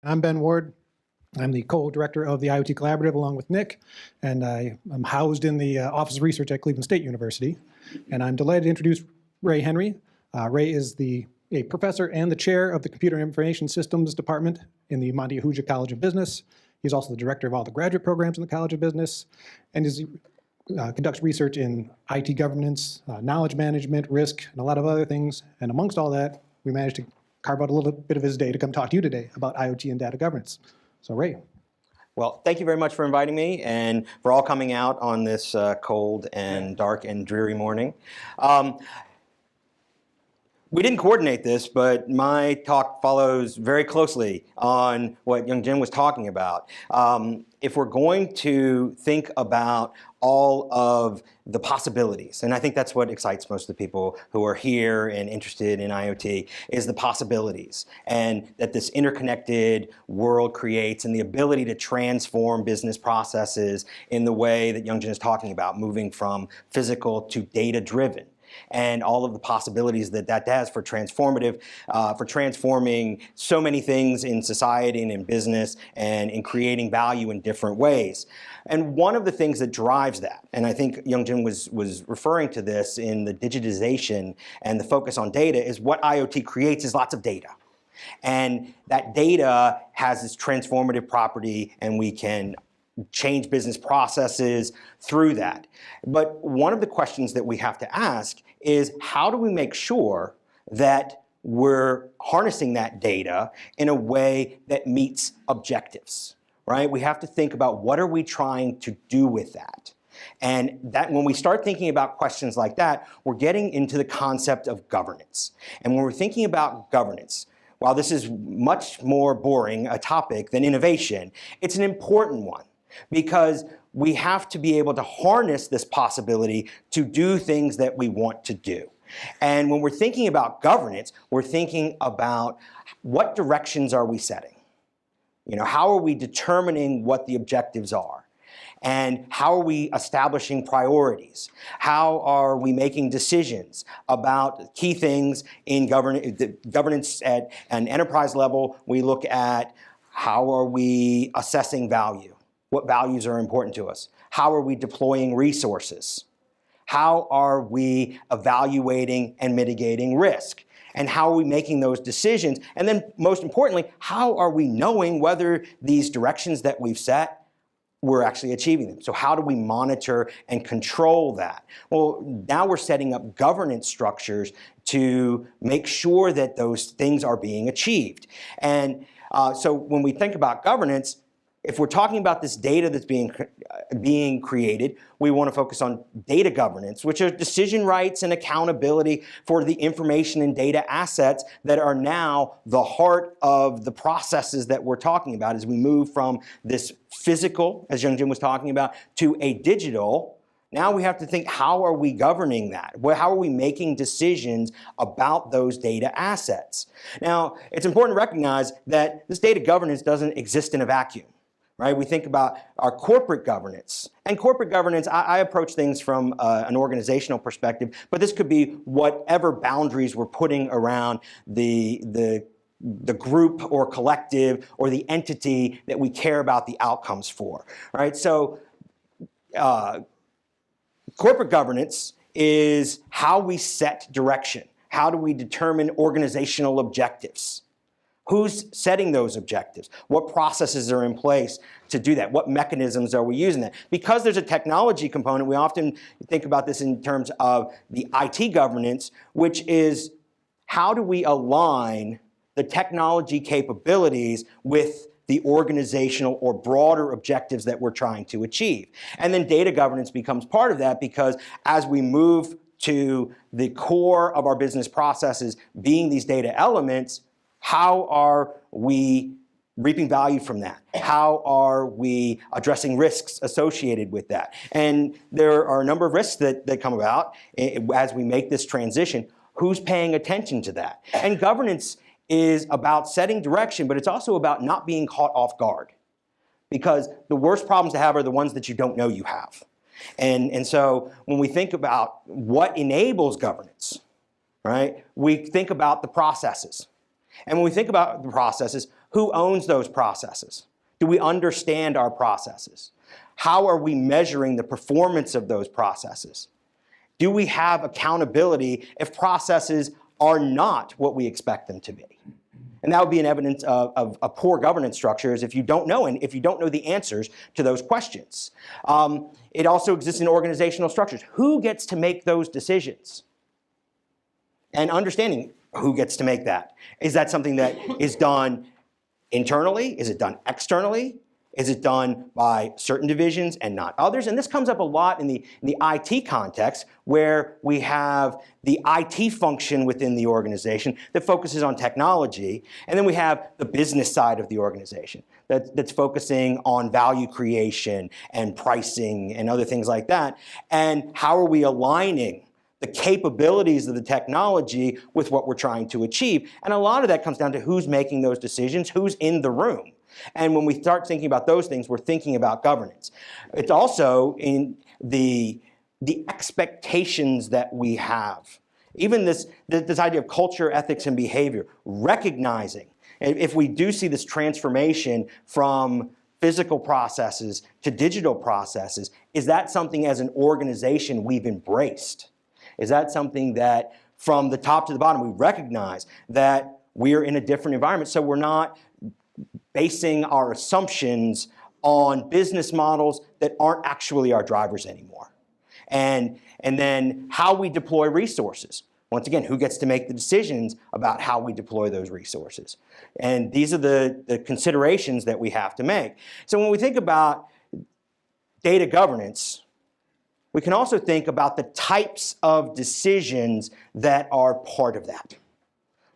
I'm Ben Ward. I'm the co-director of the IoT Collaborative along with Nick, and I am housed in the Office of Research at Cleveland State University. And I'm delighted to introduce Ray Henry. Ray is a professor and the chair of the Computer and Information Systems Department in the Monte Ahuja College of Business. He's also the director of all the graduate programs in the College of Business, and conducts research in IT governance, knowledge management, risk, and a lot of other things. And amongst all that, we managed to carve out a little bit of his day to come talk to you today about IoT and data governance. So Ray. Well, thank you very much for inviting me and for all coming out on this cold and dark and dreary morning. We didn't coordinate this, but my talk follows very closely on what Young Jin was talking about. If we're going to think about all of the possibilities, and I think that's what excites most of the people who are here and interested in IoT, is the possibilities, and that this interconnected world creates, and the ability to transform business processes in the way that Young Jin is talking about, moving from physical to data-driven, and all of the possibilities that that has for transforming so many things in society and in business and in creating value in different ways. And one of the things that drives that, and I think Young Jin was referring to this in the digitization and the focus on data, is what IoT creates is lots of data. And that data has this transformative property, and we can change business processes through that. But one of the questions that we have to ask is, how do we make sure that we're harnessing that data in a way that meets objectives, right? We have to think about, what are we trying to do with that? And that when we start thinking about questions like that, we're getting into the concept of governance. And when we're thinking about governance, while this is much more boring a topic than innovation, it's an important one, because we have to be able to harness this possibility to do things that we want to do. And when we're thinking about governance, we're thinking about, what directions are we setting? You know, how are we determining what the objectives are? And how are we establishing priorities? How are we making decisions about key things in governance at an enterprise level? We look at, how are we assessing value? What values are important to us? How are we deploying resources? How are we evaluating and mitigating risk? And how are we making those decisions? And then most importantly, how are we knowing whether these directions that we've set, we're actually achieving them? So how do we monitor and control that? Well, now we're setting up governance structures to make sure that those things are being achieved. And so when we think about governance, if we're talking about this data that's being created, we want to focus on data governance, which are decision rights and accountability for the information and data assets that are now the heart of the processes that we're talking about as we move from this physical, as Young Jin was talking about, to a digital. Now we have to think, how are we governing that? How are we making decisions about those data assets? Now, it's important to recognize that this data governance doesn't exist in a vacuum. Right? We think about our corporate governance. And corporate governance, I approach things from an organizational perspective, but this could be whatever boundaries we're putting around the group or collective or the entity that we care about the outcomes for. Right? So corporate governance is how we set direction. How do we determine organizational objectives? Who's setting those objectives? What processes are in place to do that? What mechanisms are we using that? Because there's a technology component, we often think about this in terms of the IT governance, which is, how do we align the technology capabilities with the organizational or broader objectives that we're trying to achieve? And then data governance becomes part of that, because as we move to the core of our business processes being these data elements, how are we reaping value from that? How are we addressing risks associated with that? And there are a number of risks that come about as we make this transition. Who's paying attention to that? And governance is about setting direction, but it's also about not being caught off guard. Because the worst problems to have are the ones that you don't know you have. And so when we think about what enables governance, right, we think about the processes. And when we think about the processes, Who owns those processes? Do we understand our processes? How are we measuring the performance of those processes? Do we have accountability if processes are not what we expect them to be? And that would be an evidence of a poor governance structures if you don't know, and if you don't know the answers to those questions. It also exists in organizational structures. Who gets to make those decisions? And understanding who gets to make that. Is that something that is done internally? Is it done externally? Is it done by certain divisions and not others? And this comes up a lot in the IT context, where we have the IT function within the organization that focuses on technology, and then we have the business side of the organization that's focusing on value creation and pricing and other things like that. And how are we aligning the capabilities of the technology with what we're trying to achieve? And a lot of that comes down to who's making those decisions, who's in the room. And when we start thinking about those things, we're thinking about governance. It's also in the expectations that we have. Even this idea of culture, ethics, and behavior, recognizing if we do see this transformation from physical processes to digital processes, is that something as an organization we've embraced? Is that something that from the top to the bottom we recognize that we're in a different environment, so we're not basing our assumptions on business models that aren't actually our drivers anymore? And then how we deploy resources. Once again, who gets to make the decisions about how we deploy those resources? And these are the considerations that we have to make. So when we think about data governance, we can also think about the types of decisions that are part of that,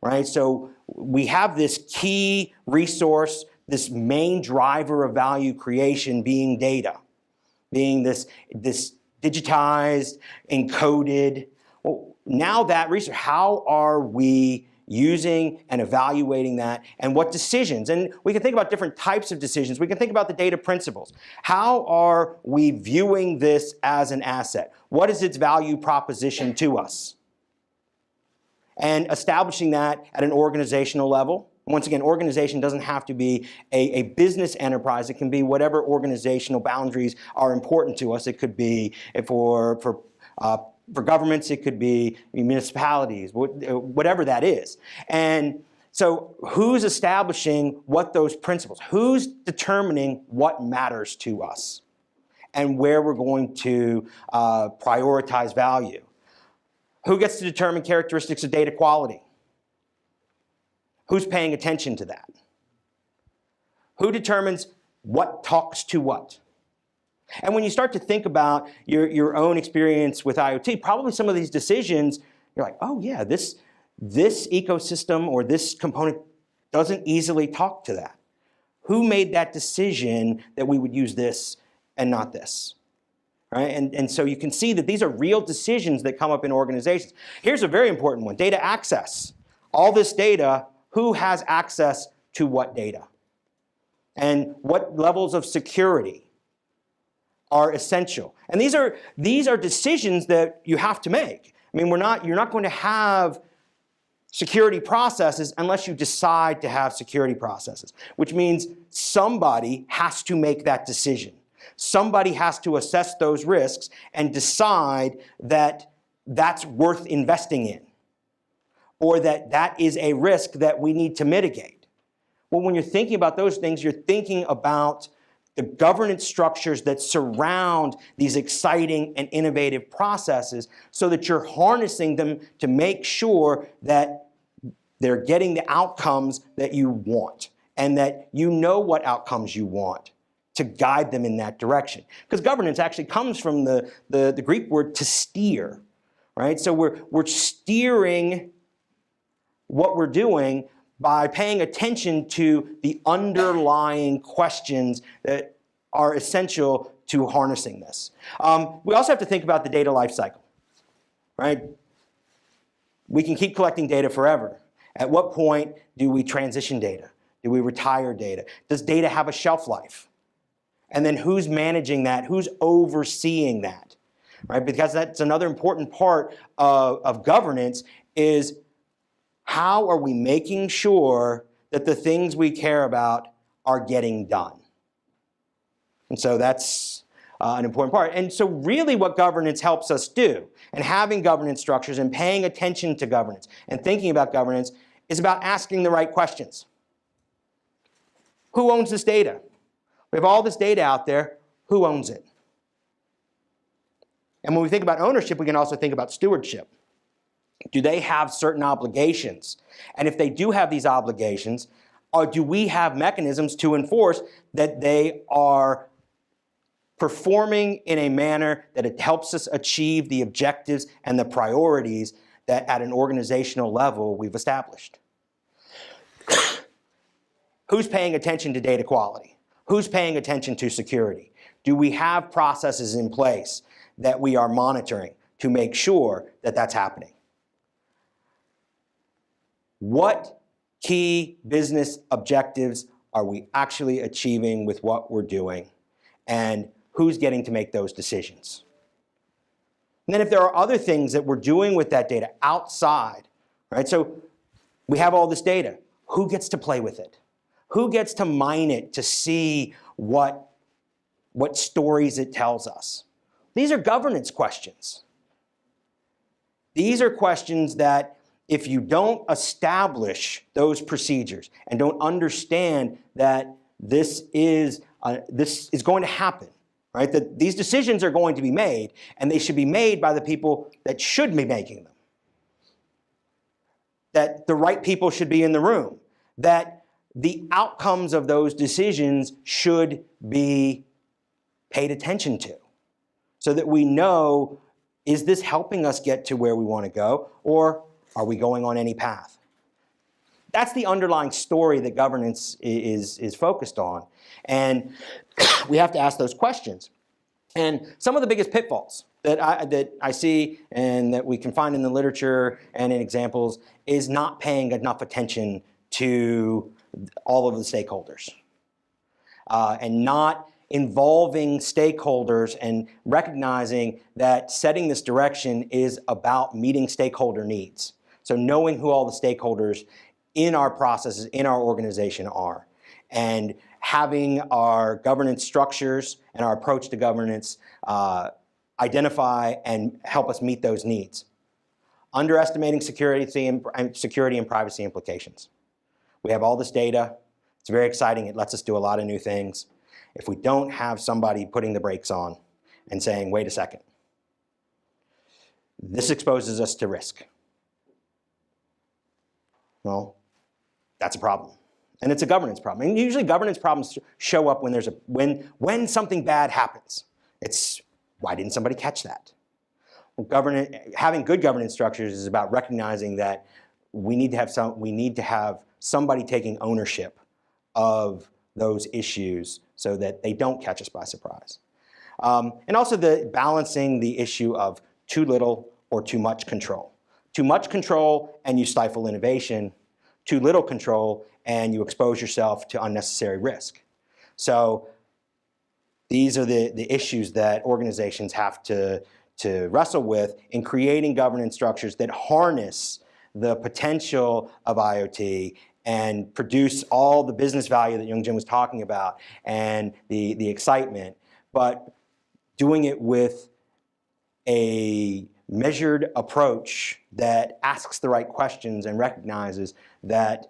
right? So we have this key resource, this main driver of value creation being data, being this digitized, encoded. Well, now that research, how are we using and evaluating that, and what decisions? And we can think about different types of decisions. We can think about the data principles. How are we viewing this as an asset? What is its value proposition to us? And establishing that at an organizational level. Once again, organization doesn't have to be a business enterprise. It can be whatever organizational boundaries are important to us. It could be for governments, it could be municipalities, whatever that is. And so who's establishing what those principles? Who's determining what matters to us and where we're going to prioritize value? Who gets to determine characteristics of data quality? Who's paying attention to that? Who determines what talks to what? And when you start to think about your own experience with IoT, probably some of these decisions, you're like, oh yeah, this ecosystem or this component doesn't easily talk to that. Who made that decision that we would use this and not this? Right? And so you can see that these are real decisions that come up in organizations. Here's a very important one, data access. All this data, who has access to what data? And what levels of security are essential? And these are decisions that you have to make. I mean, you're not going to have security processes unless you decide to have security processes, which means somebody has to make that decision. Somebody has to assess those risks and decide that that's worth investing in, or that is a risk that we need to mitigate. Well, when you're thinking about those things, you're thinking about the governance structures that surround these exciting and innovative processes so that you're harnessing them to make sure that they're getting the outcomes that you want and that you know what outcomes you want to guide them in that direction. Because governance actually comes from the Greek word to steer, right? So we're steering what we're doing by paying attention to the underlying questions that are essential to harnessing this. We also have to think about the data lifecycle, right? We can keep collecting data forever. At what point do we transition data? Do we retire data? Does data have a shelf life? And then who's managing that? Who's overseeing that? Right? Because that's another important part of governance is how are we making sure that the things we care about are getting done. And so that's an important part. And so really what governance helps us do, and having governance structures and paying attention to governance and thinking about governance, is about asking the right questions. Who owns this data? We have all this data out there. Who owns it? And when we think about ownership, we can also think about stewardship. Do they have certain obligations? And if they do have these obligations, do we have mechanisms to enforce that they are performing in a manner that it helps us achieve the objectives and the priorities that at an organizational level we've established? Who's paying attention to data quality? Who's paying attention to security? Do we have processes in place that we are monitoring to make sure that that's happening? What key business objectives are we actually achieving with what we're doing? And who's getting to make those decisions? And then if there are other things that we're doing with that data outside, right? So we have all this data. Who gets to play with it? Who gets to mine it to see what stories it tells us? These are governance questions. These are questions that if you don't establish those procedures and don't understand that this is going to happen, right? That these decisions are going to be made, and they should be made by the people that should be making them. That the right people should be in the room. That the outcomes of those decisions should be paid attention to, so that we know, is this helping us get to where we want to go, or are we going on any path? That's the underlying story that governance is focused on. And we have to ask those questions. And some of the biggest pitfalls that I see and that we can find in the literature and in examples is not paying enough attention to all of the stakeholders and not involving stakeholders and recognizing that setting this direction is about meeting stakeholder needs. So knowing who all the stakeholders in our processes, in our organization are, and having our governance structures and our approach to governance identify and help us meet those needs. Underestimating security and privacy implications. We have all this data. It's very exciting. It lets us do a lot of new things. If we don't have somebody putting the brakes on and saying, wait a second, this exposes us to risk. Well, that's a problem. And it's a governance problem. And usually governance problems show up when something bad happens. It's, why didn't somebody catch that? Well, having good governance structures is about recognizing that we need to have somebody taking ownership of those issues so that they don't catch us by surprise. And also balancing the issue of too little or too much control. Too much control and you stifle innovation. Too little control and you expose yourself to unnecessary risk. So these are the issues that organizations have to wrestle with in creating governance structures that harness the potential of IoT and produce all the business value that Young-Jin was talking about and the excitement, but doing it with a measured approach that asks the right questions and recognizes that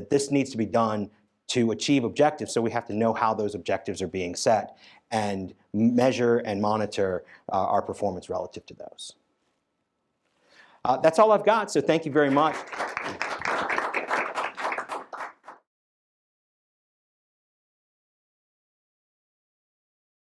this needs to be done to achieve objectives, so we have to know how those objectives are being set and measure and monitor our performance relative to those. That's all I've got, so thank you very much.